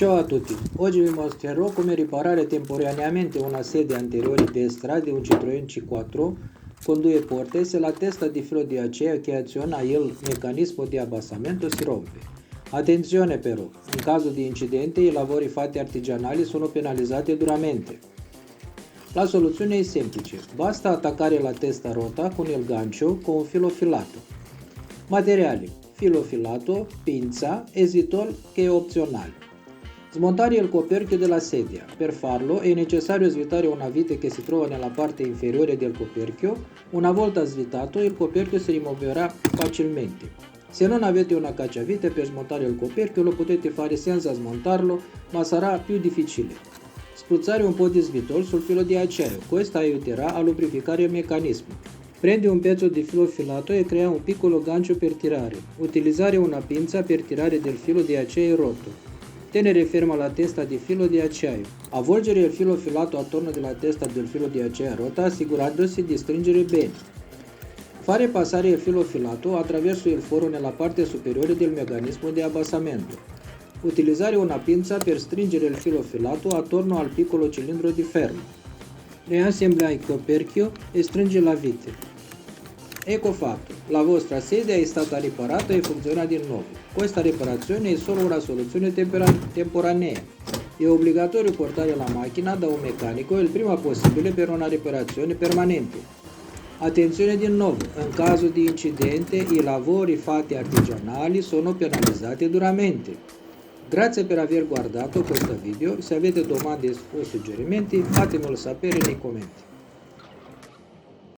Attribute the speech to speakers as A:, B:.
A: Ciao a tutti, oggi vi mostrerò come riparare temporaneamente una sedia anteriore destra di un Citroen C4 con due porte se la testa di filo di acciaio che aziona il meccanismo di abbassamento si rompe. Attenzione però, in caso di incidente i lavori fatti artigianali sono penalizzati duramente. La soluzione è semplice, basta attaccare la testa rota con il gancio con un filo filato. Materiali: filo filato, pinza, esitol che è opzionale. Smontare il coperchio della sedia. Per farlo è necessario svitare una vite che si trova nella parte inferiore del coperchio. Una volta svitato, il coperchio si rimuoverà facilmente. Se non avete una cacciavite per smontare il coperchio, lo potete fare senza smontarlo, ma sarà più difficile. Spruzzare un po' di svitol sul filo di acciaio. Questo aiuterà a lubrificare il meccanismo. Prendi un pezzo di filo filato e crea un piccolo gancio per tirare. Utilizzare una pinza per tirare del filo di acciaio rotto. Tenere ferma la testa di filo di acciaio. Avvolgere il filo filato attorno della testa del filo di acciaio rota assicurandosi di stringere bene. Fare passare il filo filato attraverso il foro nella parte superiore del meccanismo di abbassamento. Utilizzare una pinza per stringere il filo filato attorno al piccolo cilindro di ferro. Riassembla il coperchio e stringe la vite. Ecco fatto, la vostra sedia è stata riparata e funziona di nuovo. Questa riparazione è solo una soluzione temporanea. È obbligatorio portare la macchina da un meccanico il prima possibile per una riparazione permanente. Attenzione di nuovo, in caso di incidente i lavori fatti artigianali sono penalizzati duramente. Grazie per aver guardato questo video, se avete domande o suggerimenti fatemelo sapere nei commenti.